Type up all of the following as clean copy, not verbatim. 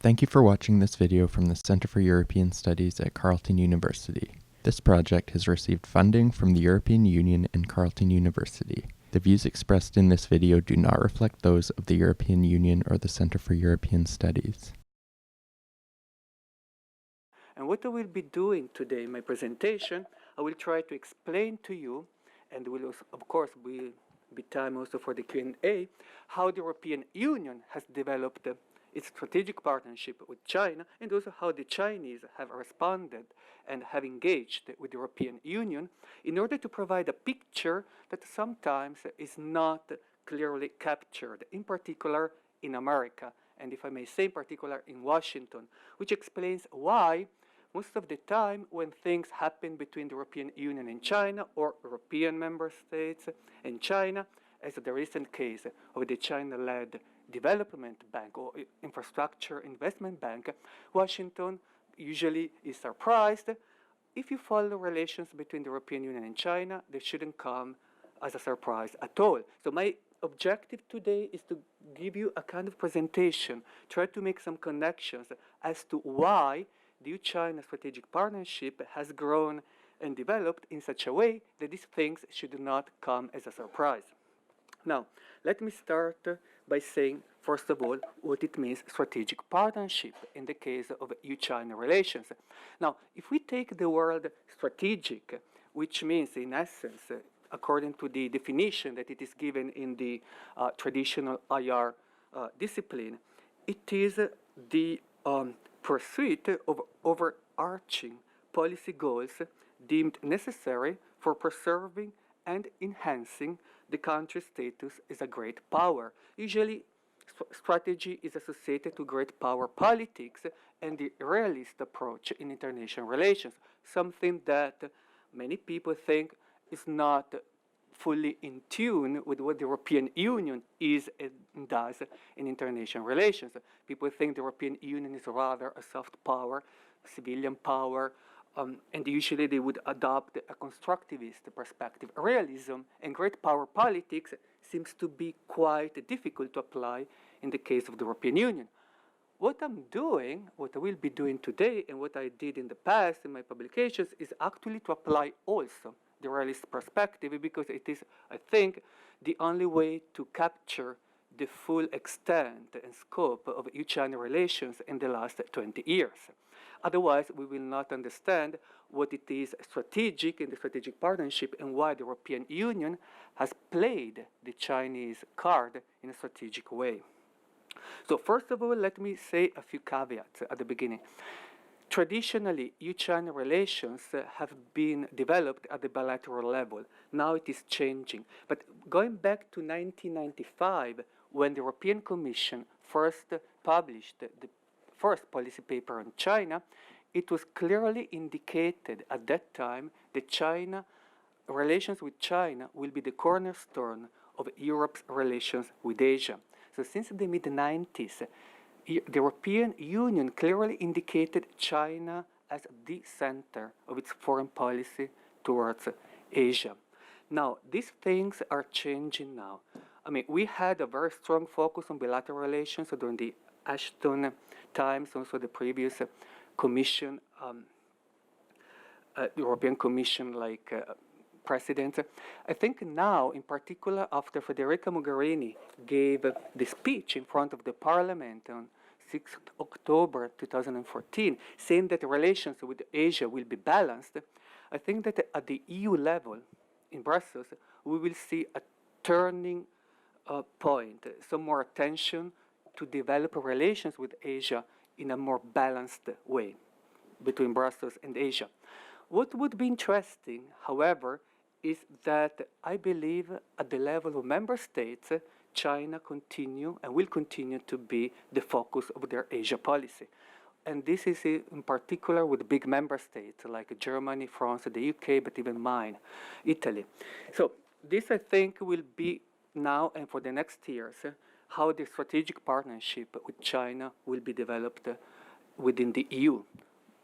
Thank you for watching this video from the Center for European Studies at Carleton University. This project has received funding from the European Union and Carleton University. The views expressed in this video do not reflect those of the European Union or the Center for European Studies. And what I will be doing today in my presentation, I will try to explain to you, and will also, of course be time also for the Q&A, how the European Union has developed its strategic partnership with China, and also how the Chinese have responded and have engaged with the European Union in order to provide a picture that sometimes is not clearly captured, in particular in America, and if I may say in particular in Washington, which explains why most of the time when things happen between the European Union and China, or European member states and China, as the recent case of the China-led Development Bank or Infrastructure Investment Bank, Washington usually is surprised. If you follow relations between the European Union and China, they shouldn't come as a surprise at all. So my objective today is to give you a kind of presentation, try to make some connections as to why the EU-China strategic partnership has grown and developed in such a way that these things should not come as a surprise. Now, let me start by saying, first of all, what it means strategic partnership in the case of EU-China relations. Now, if we take the word strategic, which means in essence, according to the definition that it is given in the traditional IR discipline, it is the pursuit of overarching policy goals deemed necessary for preserving and enhancing the country's status as a great power. Usually, strategy is associated to great power politics and the realist approach in international relations, something that many people think is not fully in tune with what the European Union is and does in international relations. People think the European Union is rather a soft power, civilian power, and usually they would adopt a constructivist perspective. Realism and great power politics seems to be quite difficult to apply in the case of the European Union. What I'm doing, what I will be doing today, and what I did in the past in my publications is actually to apply also the realist perspective, because it is, I think, the only way to capture the full extent and scope of EU-China relations in the last 20 years. Otherwise, we will not understand what it is strategic in the strategic partnership and why the European Union has played the Chinese card in a strategic way. So first of all, let me say a few caveats at the beginning. Traditionally, EU-China relations have been developed at the bilateral level. Now it is changing. But going back to 1995, when the European Commission first published the first policy paper on China, it was clearly indicated at that time that relations with China will be the cornerstone of Europe's relations with Asia. So since the mid-90s, the European Union clearly indicated China as the center of its foreign policy towards Asia. Now, these things are changing now. I mean, we had a very strong focus on bilateral relations during the Ashton times, also the previous Commission, European Commission president. I think now, in particular, after Federica Mogherini gave the speech in front of the Parliament on 6th October 2014, saying that the relations with Asia will be balanced, I think that at the EU level, in Brussels, we will see a turning point, some more attention to develop relations with Asia in a more balanced way between Brussels and Asia. What would be interesting, however, is that I believe at the level of member states, China will continue to be the focus of their Asia policy. And this is in particular with big member states like Germany, France, the UK, but even mine, Italy. So this, I think, will be now and for the next years how the strategic partnership with China will be developed within the EU.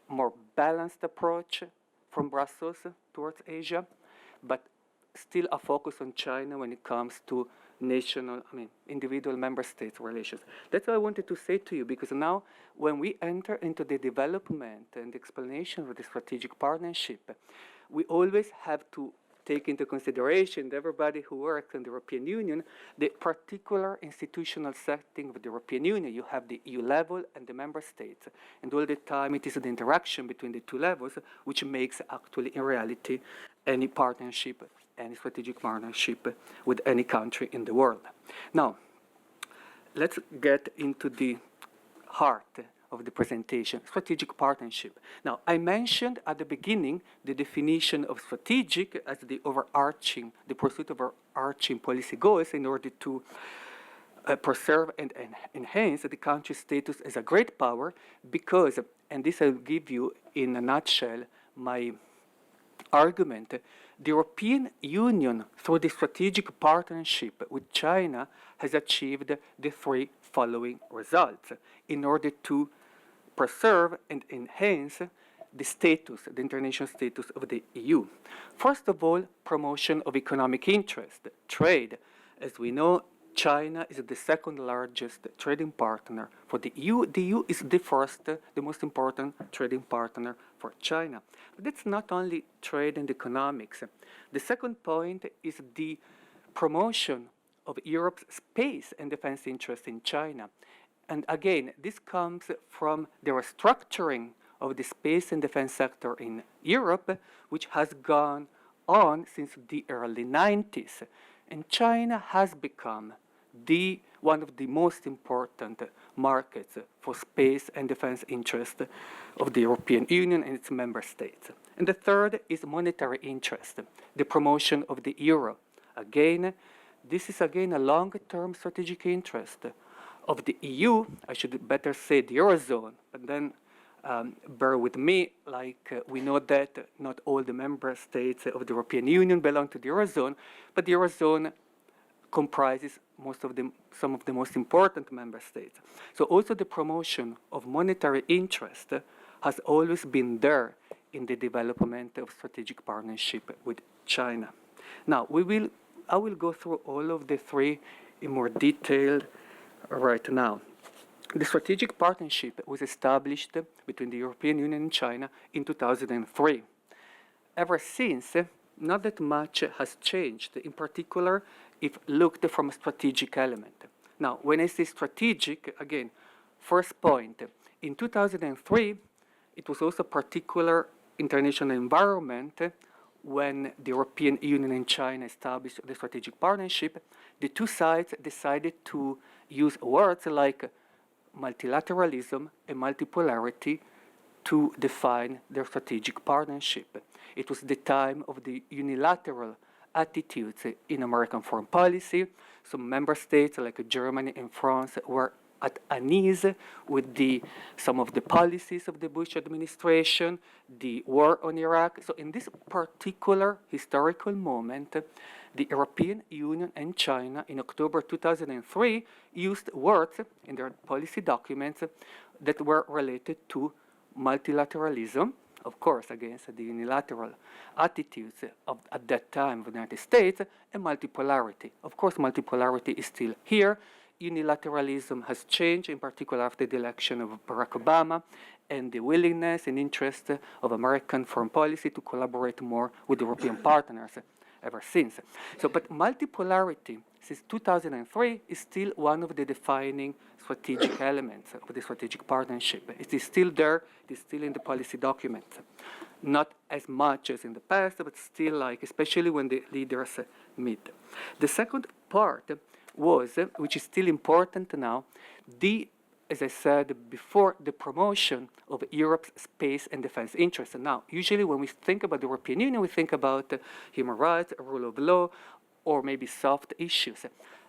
More balanced approach from Brussels towards Asia, but still a focus on China when it comes to individual member states relations. That's what I wanted to say to you, because now when we enter into the development and explanation of the strategic partnership, we always have to take into consideration, everybody who works in the European Union, the particular institutional setting of the European Union. You have the EU level and the member states. And all the time it is the interaction between the two levels which makes actually, in reality, any partnership, any strategic partnership with any country in the world. Now, let's get into the heart of the presentation, strategic partnership. Now, I mentioned at the beginning the definition of strategic as the pursuit of overarching policy goals in order to preserve and enhance the country's status as a great power, because, and this I'll give you in a nutshell, my argument, the European Union, through the strategic partnership with China, has achieved the three following results in order to preserve and enhance the status, the international status of the EU. First of all, promotion of economic interest, trade. As we know, China is the second largest trading partner for the EU. The EU is the first, the most important trading partner for China. But it's not only trade and economics. The second point is the promotion of Europe's space and defense interests in China. And again, this comes from the restructuring of the space and defense sector in Europe, which has gone on since the early 90s. And China has become one of the most important markets for space and defense interests of the European Union and its member states. And the third is monetary interest, the promotion of the euro. Again, this is again a long-term strategic interest of the EU, I should better say the Eurozone, but then bear with me, we know that not all the member states of the European Union belong to the Eurozone, but the Eurozone comprises some of the most important member states. So also the promotion of monetary interest has always been there in the development of strategic partnership with China. Now, I will go through all of the three in more detail right now. The strategic partnership was established between the European Union and China in 2003. Ever since, not that much has changed, in particular, if looked from a strategic element. Now, when I say strategic, again, first point, in 2003, it was also a particular international environment when the European Union and China established the strategic partnership. The two sides decided to use words like multilateralism and multipolarity to define their strategic partnership. It was the time of the unilateral attitudes in American foreign policy. Some member states like Germany and France were at unease with some of the policies of the Bush administration, the war on Iraq. So in this particular historical moment, the European Union and China in October 2003 used words in their policy documents that were related to multilateralism, of course, against the unilateral attitudes at that time of the United States, and multipolarity. Of course, multipolarity is still here. Unilateralism has changed, in particular after the election of Barack Obama, and the willingness and interest of American foreign policy to collaborate more with European partners ever since. But multipolarity, since 2003, is still one of the defining strategic elements of the strategic partnership. It is still there, it is still in the policy documents. Not as much as in the past, but still especially when the leaders meet. The second part was, which is still important now, as I said before, the promotion of Europe's space and defense interests. And now, usually when we think about the European Union, we think about human rights, rule of law, or maybe soft issues.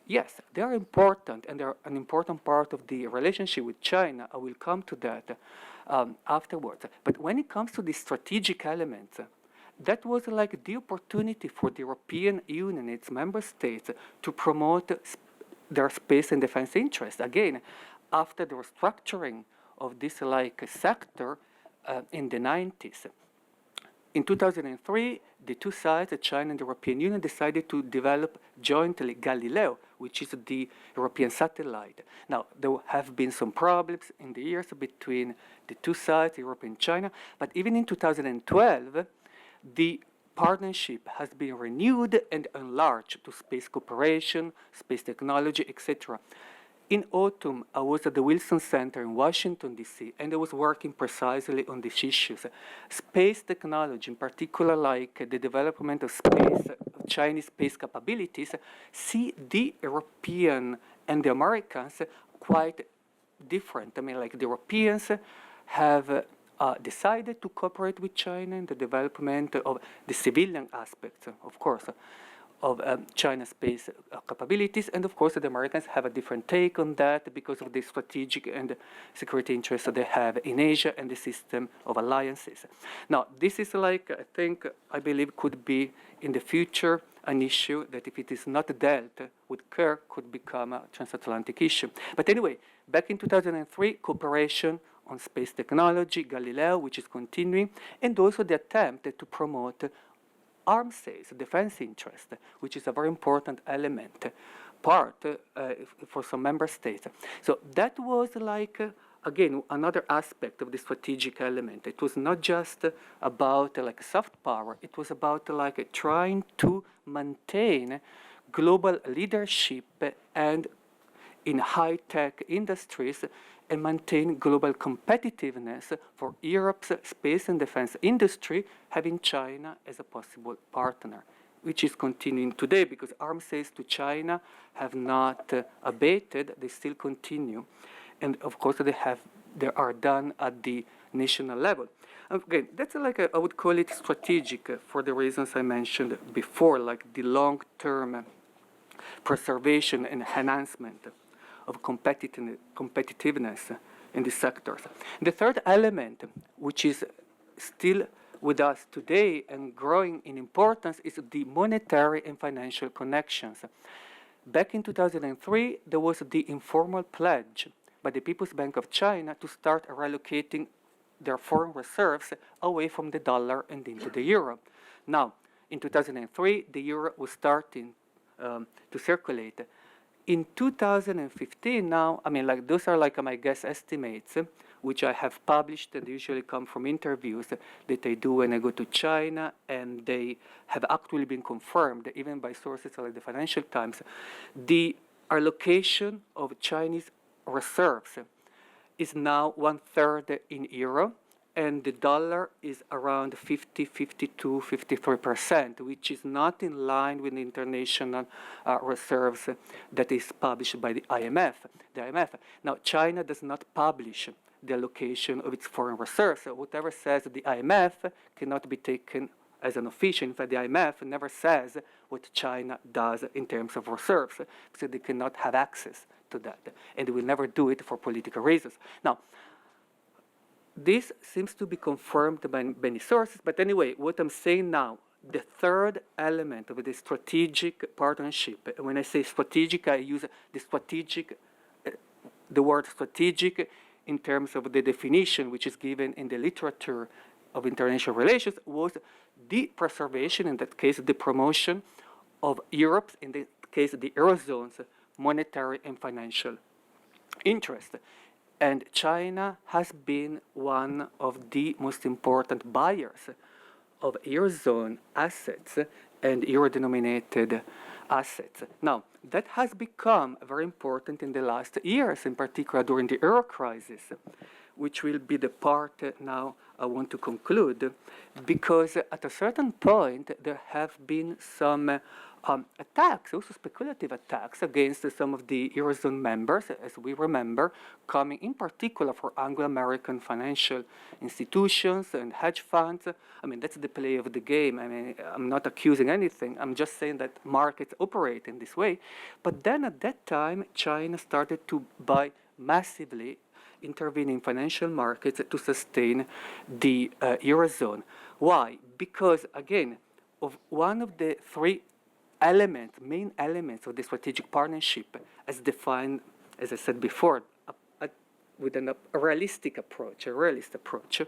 Yes, they are important, and they're an important part of the relationship with China. I will come to that afterwards. But when it comes to the strategic elements, that was the opportunity for the European Union and its member states to promote their space and defense interests. Again, after the restructuring of this sector in the 90s. in 2003, the two sides, China and the European Union, decided to develop jointly Galileo, which is the European satellite. Now, there have been some problems in the years between the two sides, Europe and China, but even in 2012, the partnership has been renewed and enlarged to space cooperation, space technology, etc. In autumn, I was at the Wilson Center in Washington, D.C., and I was working precisely on these issues. Space technology, in particular, like the development of space, of Chinese space capabilities, see the European and the Americans quite different. I mean, like the Europeans have decided to cooperate with China in the development of the civilian aspects, of course, of China's space capabilities, and of course the Americans have a different take on that because of the strategic and security interests that they have in Asia and the system of alliances. Now, this is like, I believe could be in the future an issue that if it is not dealt with care could become a transatlantic issue. But anyway, back in 2003, cooperation on space technology, Galileo, which is continuing, and also the attempt to promote arms sales, defense interest, which is a very important element, part for some member states. So that was like, again, another aspect of the strategic element. It was not just about like soft power, it was about like trying to maintain global leadership and in high-tech industries and maintain global competitiveness for Europe's space and defense industry, having China as a possible partner, which is continuing today because arms sales to China have not abated, they still continue. And of course, they are done at the national level. Again, that's like I would call it strategic for the reasons I mentioned before, like the long-term preservation and enhancement of competitiveness in the sectors. The third element, which is still with us today and growing in importance, is the monetary and financial connections. Back in 2003, there was the informal pledge by the People's Bank of China to start relocating their foreign reserves away from the dollar and into the euro. Now, in 2003, the euro was starting to circulate. In 2015 now, I mean, like those are like my guess estimates, which I have published and usually come from interviews that I do when I go to China, and they have actually been confirmed even by sources like the Financial Times. The allocation of Chinese reserves is now 1/3 in euro, and the dollar is around 50, 52, 53%, which is not in line with the international reserves that is published by the IMF. Now, China does not publish the allocation of its foreign reserves. So whatever says the IMF cannot be taken as an official. In fact, the IMF never says what China does in terms of reserves, so they cannot have access to that, and they will never do it for political reasons. Now, this seems to be confirmed by many sources, but anyway, what I'm saying now, the third element of the strategic partnership, and when I say strategic, I use the word strategic in terms of the definition which is given in the literature of international relations, was the preservation, in that case, the promotion of Europe's, in this case, the Eurozone's monetary and financial interest. And China has been one of the most important buyers of Eurozone assets and Euro-denominated assets. Now, that has become very important in the last years, in particular during the Euro crisis, which will be the part now I want to conclude, because at a certain point there have been some attacks, also speculative attacks, against some of the Eurozone members, as we remember, coming in particular for Anglo-American financial institutions and hedge funds. I mean, that's the play of the game. I mean, I'm not accusing anything. I'm just saying that markets operate in this way. But then at that time, China started to buy massively, intervene in financial markets to sustain the Eurozone. Why? Because, again, of one of the three main elements of the strategic partnership, as defined, as I said before, with a realistic approach, a realist approach,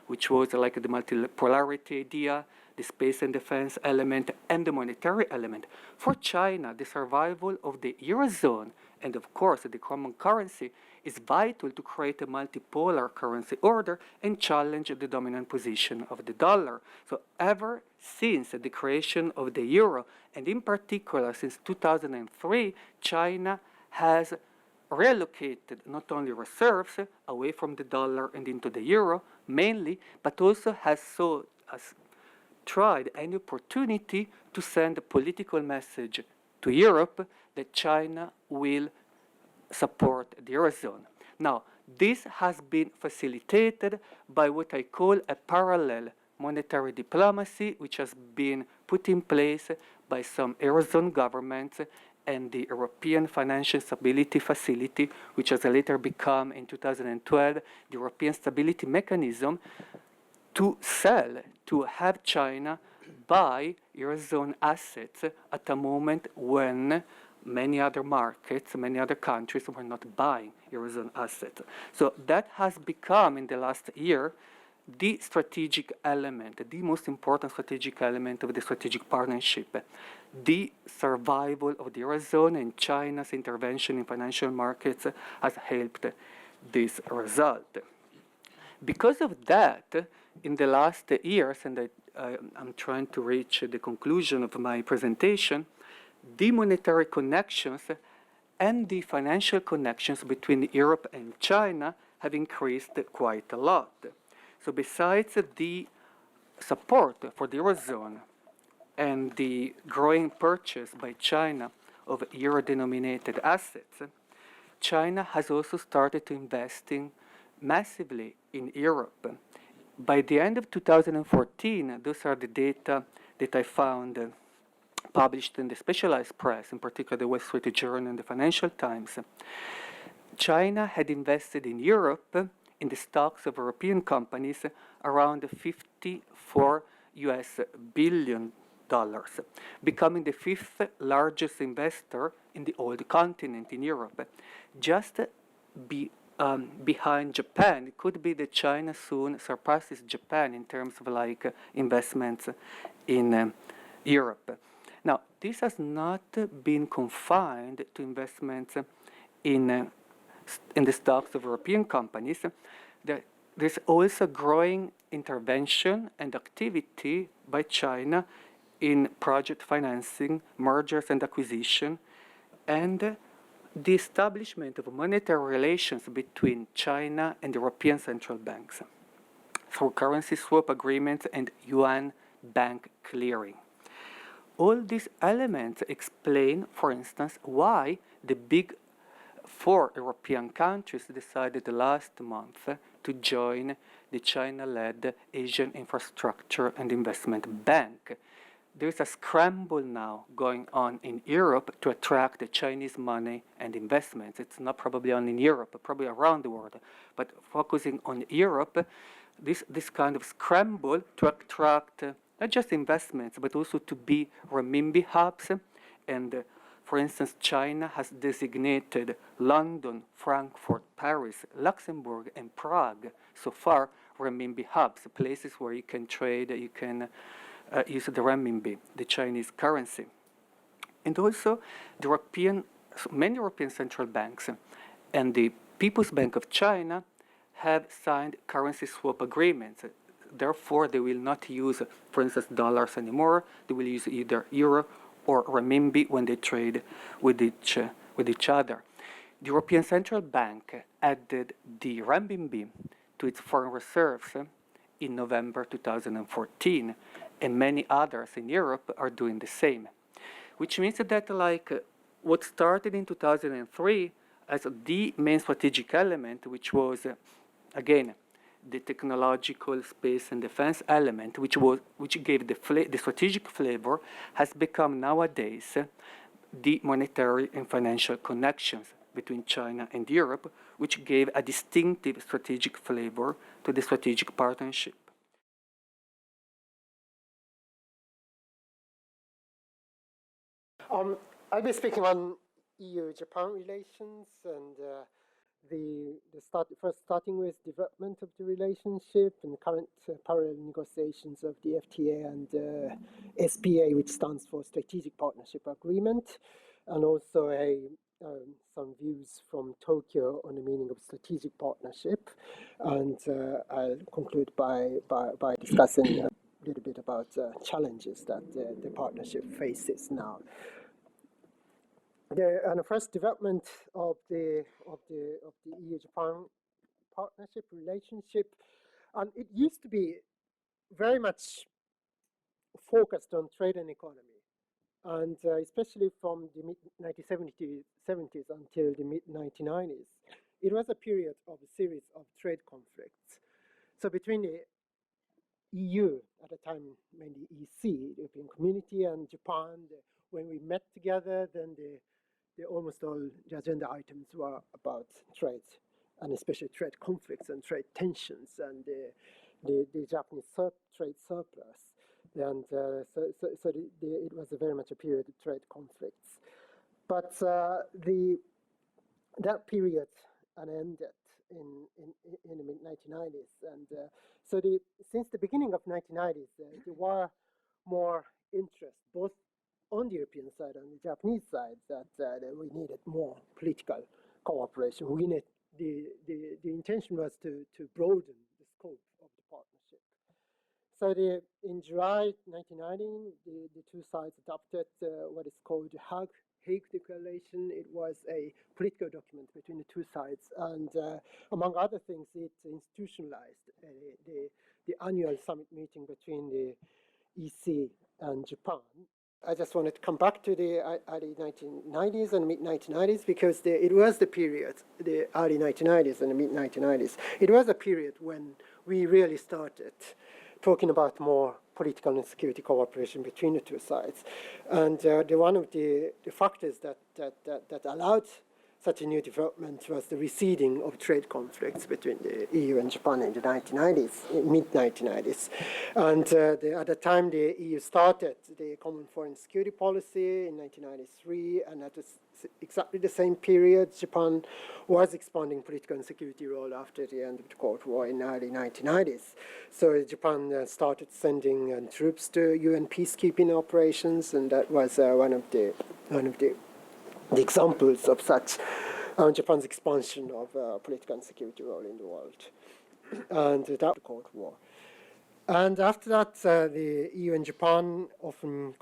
which was like the multipolarity idea, the space and defense element, and the monetary element. For China, the survival of the Eurozone and, of course, the common currency is vital to create a multipolar currency order and challenge the dominant position of the dollar. So ever since the creation of the euro, and in particular since 2003, China has relocated not only reserves away from the dollar and into the euro mainly, but also has tried any opportunity to send a political message to Europe that China will support the Eurozone. Now, this has been facilitated by what I call a parallel monetary diplomacy, which has been put in place by some Eurozone governments and the European Financial Stability Facility, which has later become, in 2012, the European Stability Mechanism, to have China buy Eurozone assets at a moment when many other markets, many other countries were not buying Eurozone assets. So that has become, in the last year, the strategic element, the most important strategic element of the strategic partnership. The survival of the Eurozone and China's intervention in financial markets has helped this result. Because of that, in the last years, and I'm trying to reach the conclusion of my presentation, the monetary connections and the financial connections between Europe and China have increased quite a lot. So besides the support for the Eurozone and the growing purchase by China of euro-denominated assets, China has also started to investing massively in Europe. By the end of 2014, those are the data that I found published in the specialized press, in particular the Wall Street Journal and the Financial Times. China had invested in Europe, in the stocks of European companies, around $54 billion, becoming the fifth largest investor in the old continent in Europe. Just behind Japan. It could be that China soon surpasses Japan in terms of investments in Europe. Now, this has not been confined to investments in the stocks of European companies. There's also growing intervention and activity by China in project financing, mergers and acquisition, and the establishment of monetary relations between China and European central banks through currency swap agreements and yuan bank clearing. All these elements explain, for instance, why the big four European countries decided last month to join the China-led Asian Infrastructure and Investment Bank. There's a scramble now going on in Europe to attract the Chinese money and investments. It's not probably only in Europe, but probably around the world. But focusing on Europe, this kind of scramble to attract not just investments, but also to be renminbi hubs. And for instance, China has designated London, Frankfurt, Paris, Luxembourg, and Prague so far renminbi hubs, places where you can trade, you can use the renminbi, the Chinese currency. And also, many European central banks and the People's Bank of China have signed currency swap agreements. Therefore, they will not use, for instance, dollars anymore. They will use either euro or renminbi when they trade with each other. The European Central Bank added the renminbi to its foreign reserves in November 2014, and many others in Europe are doing the same, which means that what started in 2003 as the main strategic element, which was, again, the technological space and defense element, which gave the strategic flavor, has become nowadays the monetary and financial connections between China and Europe, which gave a distinctive strategic flavor to the strategic partnership. I'll be speaking on EU-Japan relations and starting with development of the relationship and current parallel negotiations of the FTA and SPA, which stands for Strategic Partnership Agreement, and also some views from Tokyo on the meaning of strategic partnership. And I'll conclude by discussing a little bit about challenges that the partnership faces now. The first development of the EU-Japan partnership relationship, and it used to be very much focused on trade and economy, and especially from the mid-1970s until the mid-1990s, it was a period of a series of trade conflicts. So between the EU, at the time mainly EC, the European Community, and Japan, when we met together, then almost all the agenda items were about trade, and especially trade conflicts and trade tensions, and the Japanese trade surplus. And it was very much a period of trade conflicts. But that period ended in the mid-1990s. And so since the beginning of 1990s, there were more interest, both on the European side and the Japanese side, that we needed more political cooperation. The intention was to broaden the scope of the partnership. So in July 1990, the two sides adopted what is called the Hague Declaration. It was a political document between the two sides, and among other things, it institutionalized the annual summit meeting between the EC and Japan. I just wanted to come back to the early 1990s and mid-1990s, because it was the period, the early 1990s and the mid-1990s, it was a period when we really started talking about more political and security cooperation between the two sides. And one of the factors that allowed such a new development was the receding of trade conflicts between the EU and Japan in the 1990s, mid-1990s. And at the time, the EU started the Common Foreign Security Policy in 1993, and at exactly the same period, Japan was expanding political and security role after the end of the Cold War in the early 1990s. So Japan started sending troops to UN peacekeeping operations, and that was one of the examples of such Japan's expansion of political and security role in the world, and that the Cold War. And after that, the EU and Japan often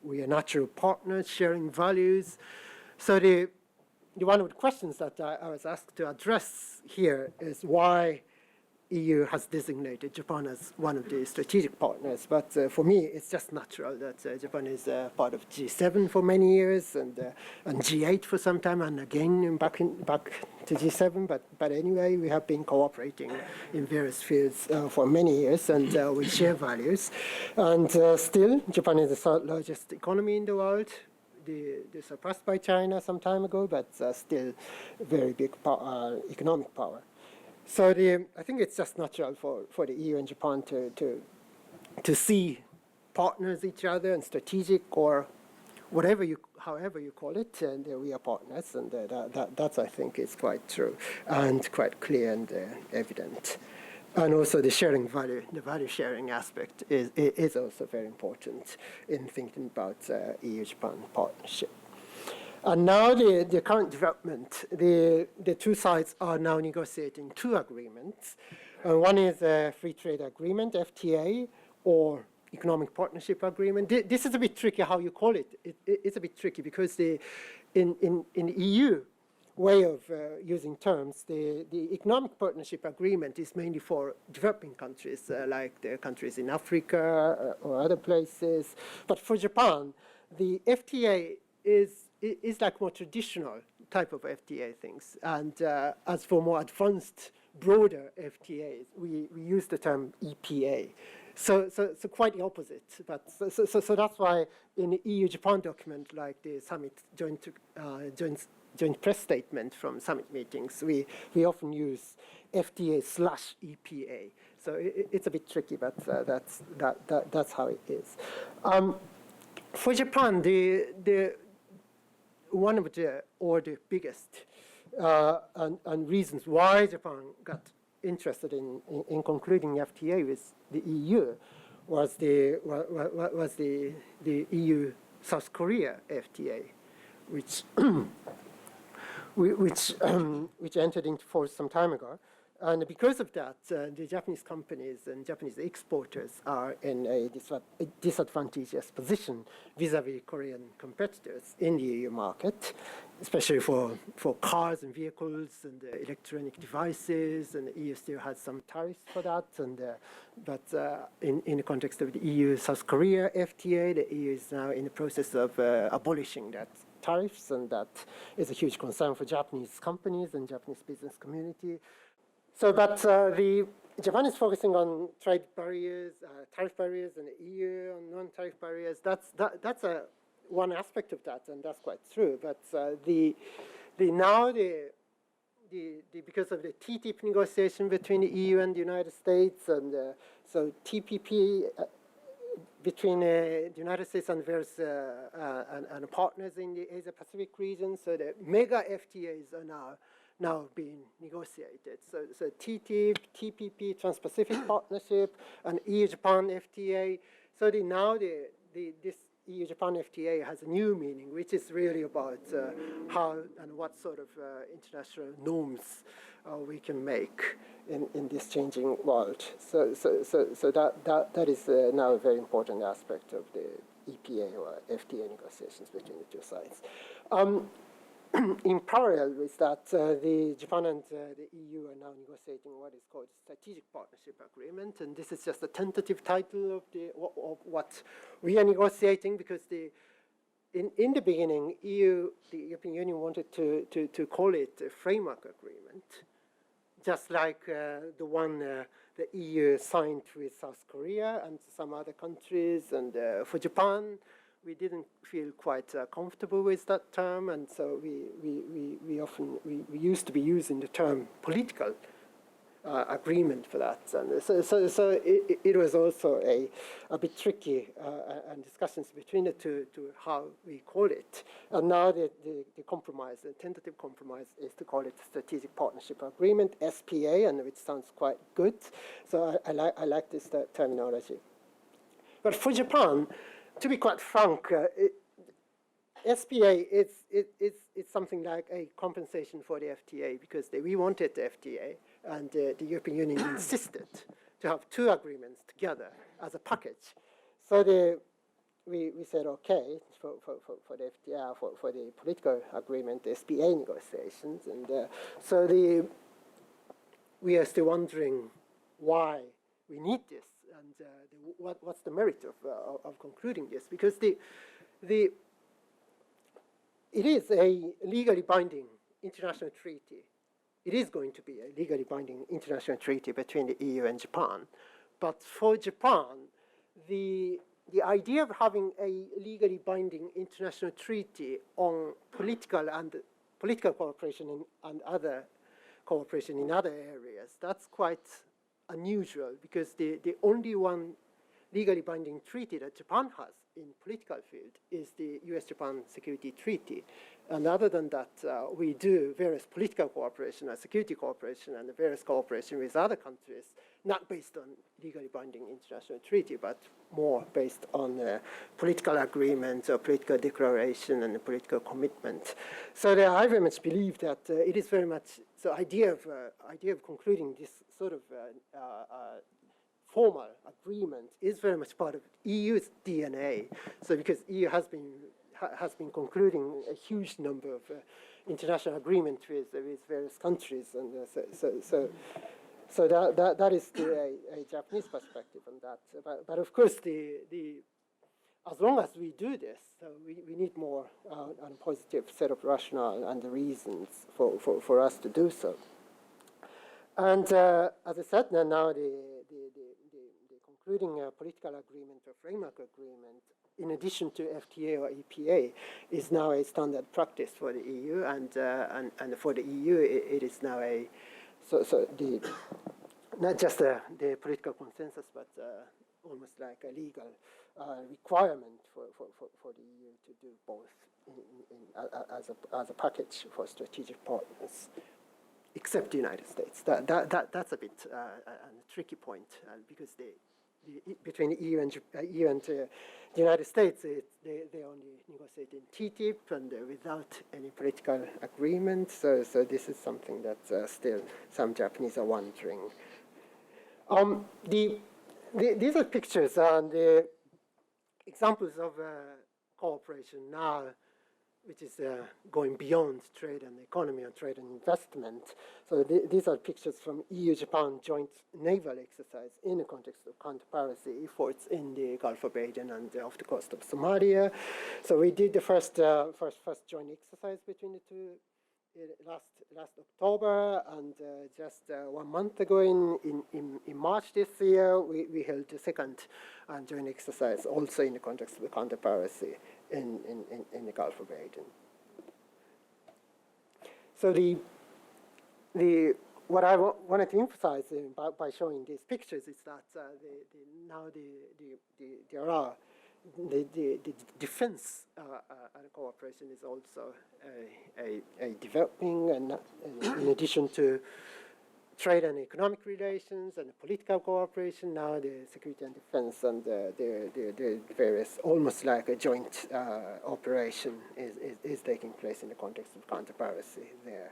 we are natural partners, sharing values. So one of the questions that I was asked to address here is why EU has designated Japan as one of the strategic partners. But for me, it's just natural that Japan is part of G7 for many years, and G8 for some time, and again back to G7. But anyway, we have been cooperating in various fields for many years, and we share values. And still, Japan is the third largest economy in the world. They're surpassed by China some time ago, but still very big economic power. So I think it's just natural for the EU and Japan to see partners each other and strategic, or however you call it, and we are partners, and that I think is quite true and quite clear and evident. And also the value sharing aspect is also very important in thinking about EU-Japan partnership. And now the current development, the two sides are now negotiating two agreements. One is a free trade agreement, FTA, or economic partnership agreement. This is a bit tricky how you call it. It's a bit tricky because in the EU way of using terms, the economic partnership agreement is mainly for developing countries, like the countries in Africa or other places. But for Japan, the FTA is like more traditional type of FTA things. And as for more advanced, broader FTAs, we use the term EPA. So quite the opposite. But so that's why in the EU-Japan document, like the summit joint press statement from summit meetings, we often use FTA/EPA. So it's a bit tricky, but that's how it is. For Japan, one of the biggest and reasons why Japan got interested in concluding FTA with the EU was the EU South Korea FTA, which which entered into force some time ago. And because of that, the Japanese companies and Japanese exporters are in a disadvantageous position vis-a-vis Korean competitors in the EU market, especially for cars and vehicles and electronic devices. And the EU still has some tariffs for that. And but in the context of the EU-South Korea FTA, the EU is now in the process of abolishing that tariffs, and that is a huge concern for Japanese companies and Japanese business community. So, but Japan is focusing on trade barriers, tariff barriers, and the EU on non-tariff barriers. That's one aspect of that, and that's quite true. But because of the TTIP negotiation between the EU and the United States, and so TPP between the United States and various and partners in the Asia-Pacific region, so the mega FTAs are now being negotiated. So TTIP, TPP, Trans-Pacific Partnership, and EU-Japan FTA. So this EU-Japan FTA has a new meaning, which is really about how and what sort of international norms we can make in this changing world. So that is now a very important aspect of the EPA or FTA negotiations between the two sides. In parallel with that, the Japan and the EU are now negotiating what is called Strategic Partnership Agreement, and this is just a tentative title of what we are negotiating, because in the beginning, the European Union wanted to call it a framework agreement, just like the one the EU signed with South Korea and some other countries, and for Japan, we didn't feel quite comfortable with that term, and so we often used to be using the term political agreement for that, and so it was also a bit tricky and discussions between the two to how we call it. And now the compromise, the tentative compromise, is to call it Strategic Partnership Agreement (SPA), and which sounds quite good. So I like this terminology. But for Japan, to be quite frank, SPA is something like a compensation for the FTA, because we wanted the FTA, and the European Union insisted to have two agreements together as a package. So we said okay for the FTA, for the political agreement, the SPA negotiations, and so we are still wondering why we need this. And what's the merit of concluding this? Because it is a legally binding international treaty. It is going to be a legally binding international treaty between the EU and Japan. But for Japan, the idea of having a legally binding international treaty on political cooperation and other cooperation in other areas, that's quite unusual, because the only one legally binding treaty that Japan has in political field is the US-Japan Security Treaty. And other than that, we do various political cooperation and security cooperation and various cooperation with other countries, not based on legally binding international treaty, but more based on political agreements or political declaration and political commitment. So I very much believe that it is very much the idea of concluding this sort of formal agreement is very much part of EU's DNA. So because EU has been concluding a huge number of international agreements with various countries, and so that is a Japanese perspective on that. But of course, as long as we do this, we need more a positive set of rationale and the reasons for us to do so. And as I said, now the concluding a political agreement or framework agreement, in addition to FTA or EPA, is now a standard practice for the EU, and for the EU, it is now not just the political consensus, but almost like a legal requirement for the EU to do both as a package for strategic partners, except the United States. That's a bit a tricky point because between the EU and the United States, they only negotiate in TTIP and without any political agreement. So this is something that still some Japanese are wondering. These are pictures and examples of cooperation now, which is going beyond trade and economy and trade and investment. So these are pictures from EU-Japan joint naval exercise in the context of counter-piracy efforts in the Gulf of Aden and off the coast of Somalia. So we did the first joint exercise between the two last October, and just 1 month ago in March this year, we held the second joint exercise also in the context of the counter-piracy in the Gulf of Aden. So what I wanted to emphasize by showing these pictures is that there are the defense and cooperation is also a developing, and in addition to trade and economic relations and political cooperation, now the security and defense and the various, almost like a joint operation is taking place in the context of counter-piracy there.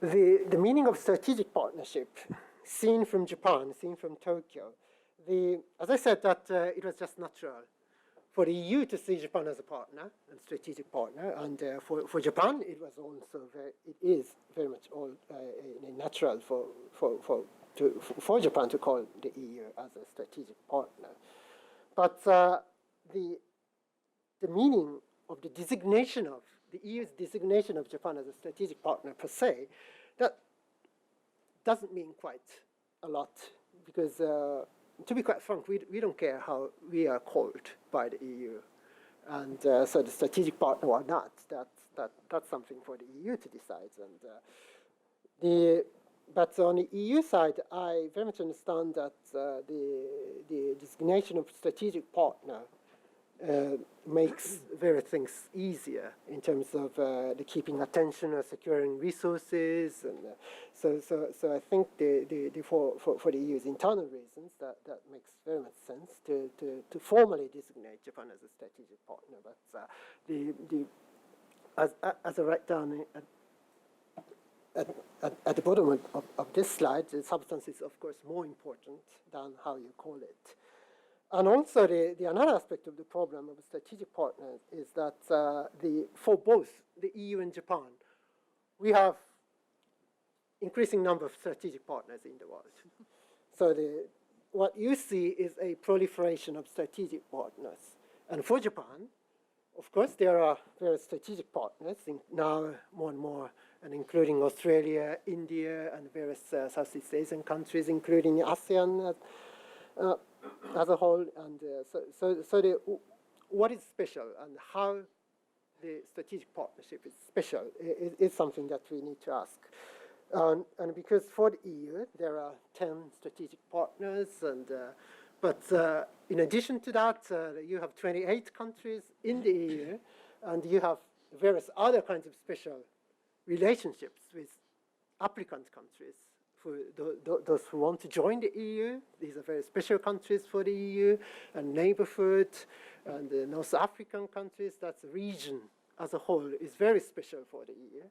The meaning of strategic partnership, seen from Japan, seen from Tokyo, as I said, that it was just natural for the EU to see Japan as a partner and strategic partner, and for Japan, it is very much natural for Japan to call the EU as a strategic partner. But the meaning of the designation of the EU's designation of Japan as a strategic partner per se, that doesn't mean quite a lot, because to be quite frank, we don't care how we are called by the EU, and so the strategic partner or not, that's something for the EU to decide. And but on the EU side, I very much understand that the designation of strategic partner makes various things easier in terms of the keeping attention or securing resources, and so I think for the EU's internal reasons that makes very much sense to formally designate Japan as a strategic partner. But as I write down at the bottom of this slide, the substance is of course more important than how you call it. And also, the another aspect of the problem of a strategic partner is that for both the EU and Japan, we have increasing number of strategic partners in the world. So what you see is a proliferation of strategic partners. And for Japan, of course, there are various strategic partners now more and more, and including Australia, India, and various Southeast Asian countries, including ASEAN as a whole. And what is special and how the strategic partnership is special is something that we need to ask. And because for the EU, there are 10 strategic partners, but in addition to that, you have 28 countries in the EU, and you have various other kinds of special relationships with applicant countries. For those who want to join the EU, these are very special countries for the EU, and neighborhood, and the North African countries, that's a region as a whole, is very special for the EU.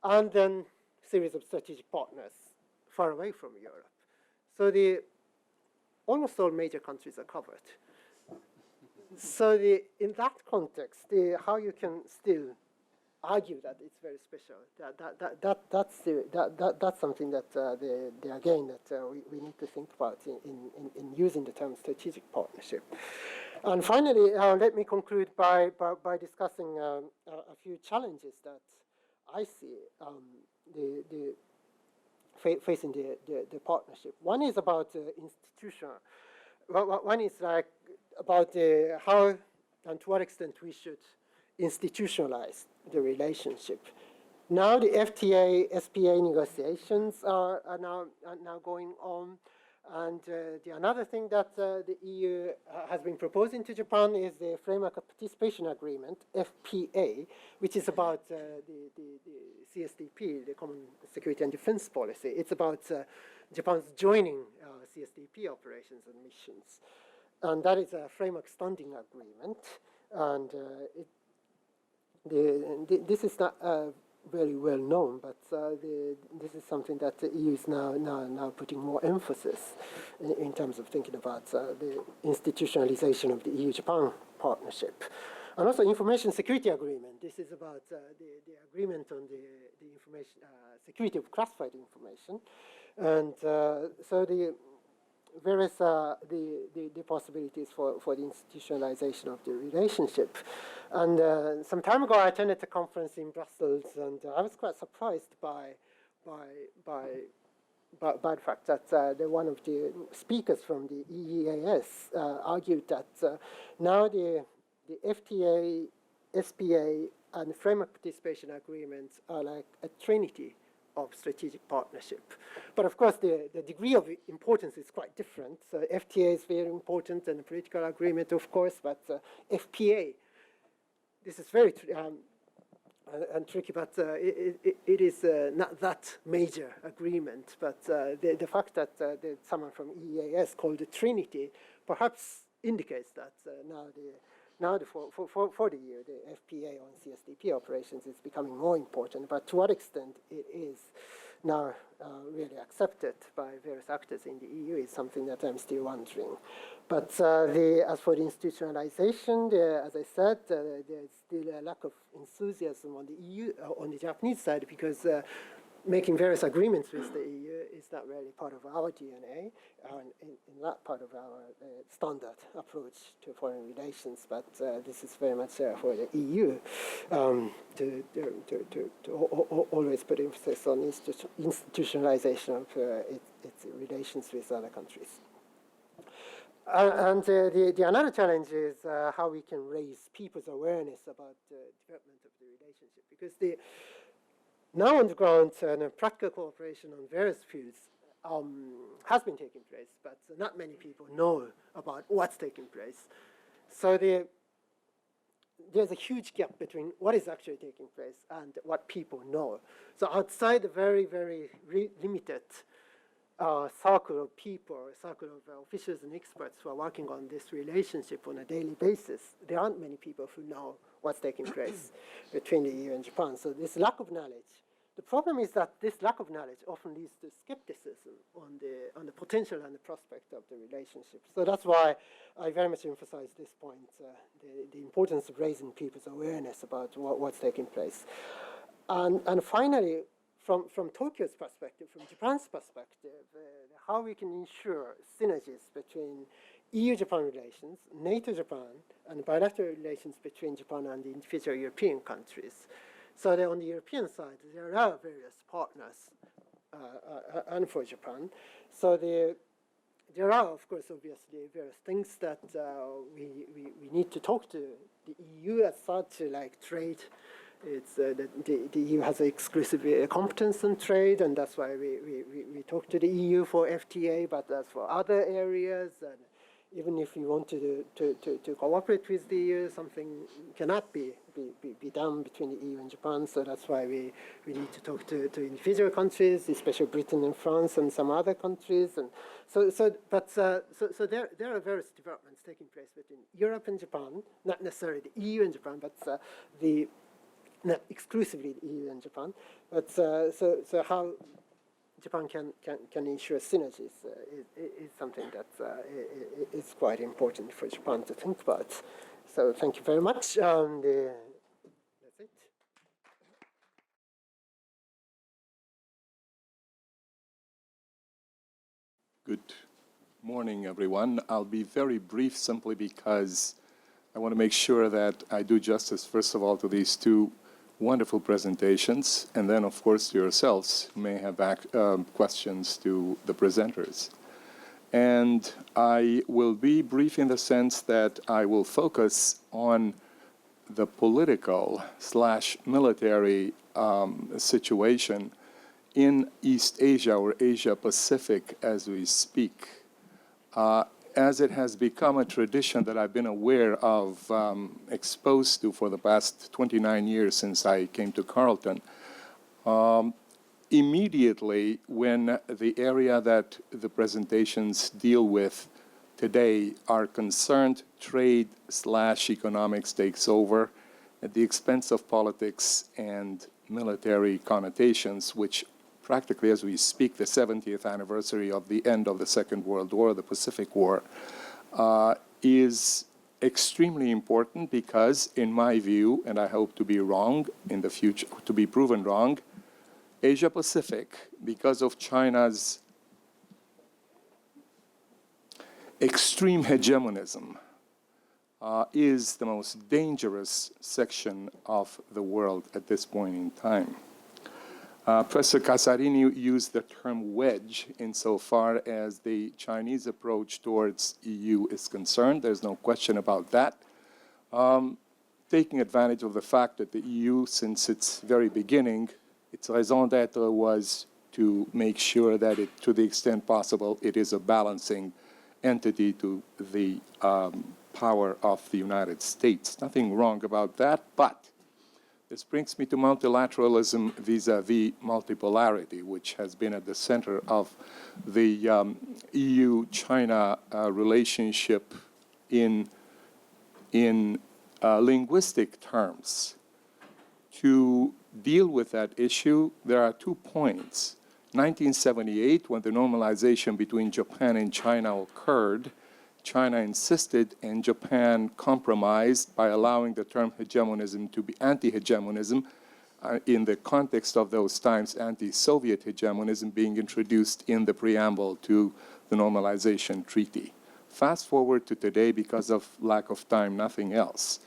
And then series of strategic partners far away from Europe. So almost all major countries are covered. So in that context, how you can still argue that it's very special, that's something that we need to think about in using the term strategic partnership. And finally, let me conclude by discussing a few challenges that I see facing the partnership. One is about institutional. One is like about how and to what extent we should institutionalize the relationship. Now the FTA, SPA negotiations are now going on, And the another thing that the EU has been proposing to Japan is the Framework of Participation Agreement, FPA, which is about the CSDP, the Common Security and Defense Policy. It's about Japan's joining CSDP operations and missions. And that is a framework standing agreement. And this is not very well known, but this is something that the EU is now putting more emphasis in terms of thinking about the institutionalization of the EU-Japan partnership. And also information security agreement. This is about the agreement on the information security of classified information. And so the various the possibilities for the institutionalization of the relationship. And some time ago, I attended a conference in Brussels, and I was quite surprised by the fact that one of the speakers from the EEAS argued that now the FTA, SPA, and framework participation agreements are like a trinity of strategic partnership. But of course, the degree of importance is quite different. So FTA is very important, and the political agreement, of course, but FPA, this is very and tricky, but it is not that major agreement. But the fact that someone from EEAS called it Trinity perhaps indicates that now for the year, the FPA on CSDP operations is becoming more important, but to what extent it is now really accepted by various actors in the EU is something that I'm still wondering. But as for the institutionalization, as I said, there's still a lack of enthusiasm on the EU, on the Japanese side, because making various agreements with the EU is not really part of our DNA, in that part of our standard approach to foreign relations. But this is very much for the EU to always put emphasis on institutionalization of its relations with other countries. And the another challenge is how we can raise people's awareness about the development of the relationship, because now on the ground, practical cooperation on various fields has been taking place, but not many people know about what's taking place. So there's a huge gap between what is actually taking place and what people know. So outside the very, very limited circle of people, circle of officials and experts who are working on this relationship on a daily basis, there aren't many people who know what's taking place between the EU and Japan. So this lack of knowledge. The problem is that this lack of knowledge often leads to skepticism on the potential and the prospect of the relationship. So that's why I very much emphasize this point, the importance of raising people's awareness about what's taking place. And finally, from Tokyo's perspective, from Japan's perspective, how we can ensure synergies between EU-Japan relations, NATO-Japan, and bilateral relations between Japan and the individual European countries. So on the European side, there are various partners, and for Japan. So there are, of course, obviously various things that we need to talk to the EU as such, like trade. It's the EU has exclusive competence on trade, and that's why we talk to the EU for FTA, but as for other areas, and even if we want to cooperate with the EU, something cannot be done between the EU and Japan. So that's why we need to talk to individual countries, especially Britain and France and some other countries. And so there are various developments taking place between Europe and Japan, not necessarily the EU and Japan, but not exclusively the EU and Japan. But so how Japan can ensure synergies is something that is quite important for Japan to think about. So thank you very much. That's it. Good morning, everyone. I'll be very brief simply because I want to make sure that I do justice, first of all, to these two wonderful presentations, and then, of course, to yourselves who may have questions to the presenters. And I will be brief in the sense that I will focus on the political/military situation in East Asia or Asia Pacific as we speak, as it has become a tradition that I've been aware of, exposed to for the past 29 years since I came to Carleton, immediately when the area that the presentations deal with today are concerned, trade/economics takes over at the expense of politics and military connotations, which practically as we speak, the 70th anniversary of the end of the Second World War, the Pacific War, is extremely important because, in my view, and I hope to be wrong in the future, to be proven wrong, Asia Pacific, because of China's extreme hegemonism, is the most dangerous section of the world at this point in time. Professor Casarini used the term wedge insofar as the Chinese approach towards EU is concerned. There's no question about that. Taking advantage of the fact that the EU, since its very beginning, its raison d'etre was to make sure that it, to the extent possible, it is a balancing entity to the power of the United States. Nothing wrong about that, but this brings me to multilateralism vis-a-vis multipolarity, which has been at the center of the EU-China relationship in linguistic terms. To deal with that issue, there are 2 points. 1978, when the normalization between Japan and China occurred, China insisted and Japan compromised by allowing the term hegemonism to be anti-hegemonism in the context of those times, anti-Soviet hegemonism being introduced in the preamble to the normalization treaty. Fast forward to today, because of lack of time, nothing else.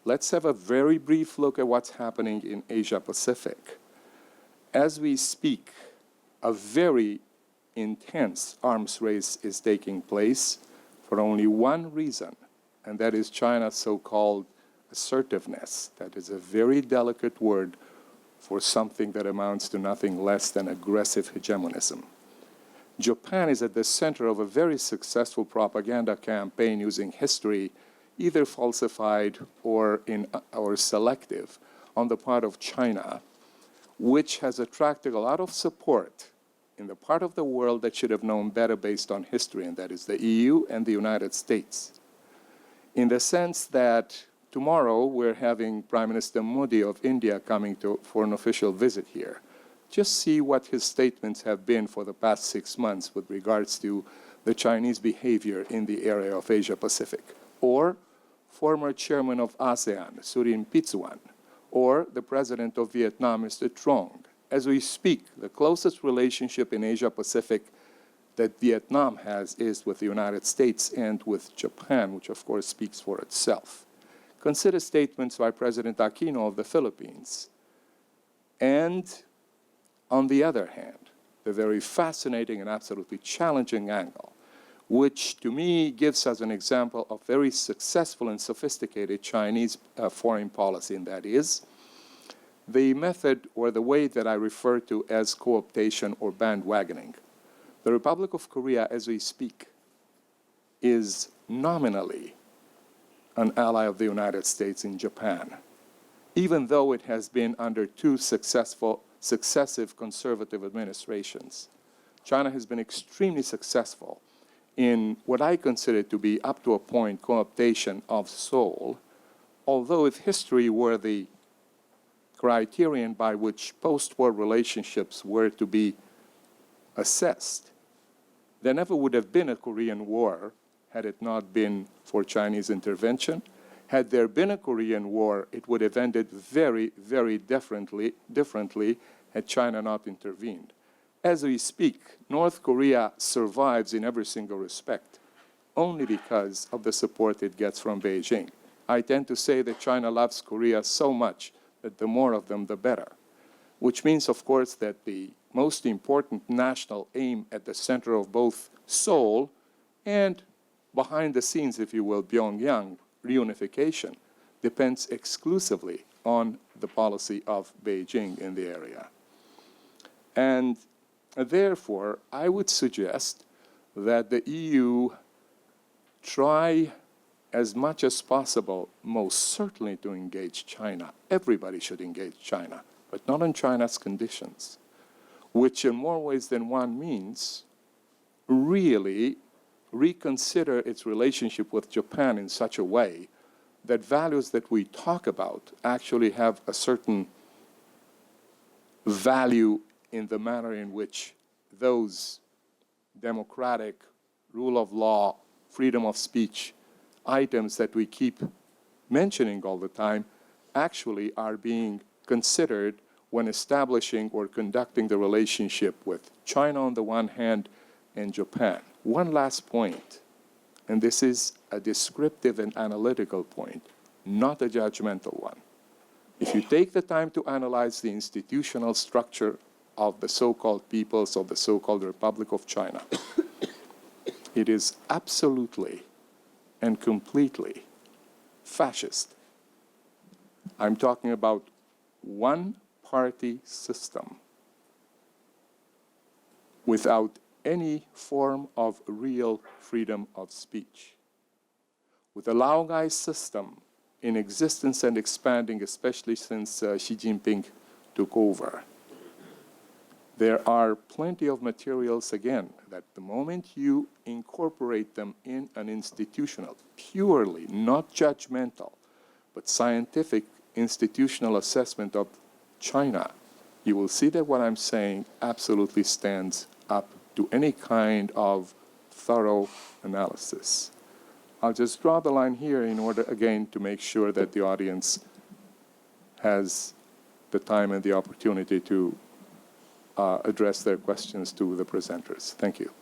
Let's have a very brief look at what's happening in Asia Pacific. As we speak, a very intense arms race is taking place for only one reason, and that is China's so-called assertiveness. That is a very delicate word for something that amounts to nothing less than aggressive hegemonism. Japan is at the center of a very successful propaganda campaign using history, either falsified or selective, on the part of China, which has attracted a lot of support in the part of the world that should have known better based on history, and that is the EU and the United States. In the sense that tomorrow we're having Prime Minister Modi of India coming for an official visit here. Just see what his statements have been for the past 6 months with regards to the Chinese behavior in the area of Asia Pacific. Or former chairman of ASEAN, Surin Pitsuwan, or the president of Vietnam, Mr. Trong. As we speak, the closest relationship in Asia Pacific that Vietnam has is with the United States and with Japan, which of course speaks for itself. Consider statements by President Aquino of the Philippines. And on the other hand, the very fascinating and absolutely challenging angle, which to me gives us an example of very successful and sophisticated Chinese foreign policy, and that is the method or the way that I refer to as co-optation or bandwagoning. The Republic of Korea, as we speak, is nominally an ally of the United States in Japan, even though it has been under 2 successive conservative administrations. China has been extremely successful in what I consider to be, up to a point, co-optation of Seoul, although if history were the criterion by which post-war relationships were to be assessed, there never would have been a Korean War had it not been for Chinese intervention. Had there been a Korean War, it would have ended very, very differently had China not intervened. As we speak, North Korea survives in every single respect only because of the support it gets from Beijing. I tend to say that China loves Korea so much that the more of them, the better, which means, of course, that the most important national aim at the center of both Seoul and behind the scenes, if you will, Pyongyang, reunification, depends exclusively on the policy of Beijing in the area. And therefore, I would suggest that the EU try as much as possible, most certainly to engage China. Everybody should engage China, but not on China's conditions, which in more ways than one means really reconsider its relationship with Japan in such a way that values that we talk about actually have a certain value in the manner in which those democratic, rule of law, freedom of speech items that we keep mentioning all the time actually are being considered when establishing or conducting the relationship with China on the one hand and Japan. One last point, and this is a descriptive and analytical point, not a judgmental one. If you take the time to analyze the institutional structure of the so-called peoples of the so-called Republic of China, it is absolutely and completely fascist. I'm talking about one-party system without any form of real freedom of speech. With the Laogai system in existence and expanding, especially since Xi Jinping took over, there are plenty of materials, again, that the moment you incorporate them in an institutional, purely, not judgmental, but scientific institutional assessment of China, you will see that what I'm saying absolutely stands up to any kind of thorough analysis. I'll just draw the line here in order, again, to make sure that the audience has the time and the opportunity to address their questions to the presenters. Thank you.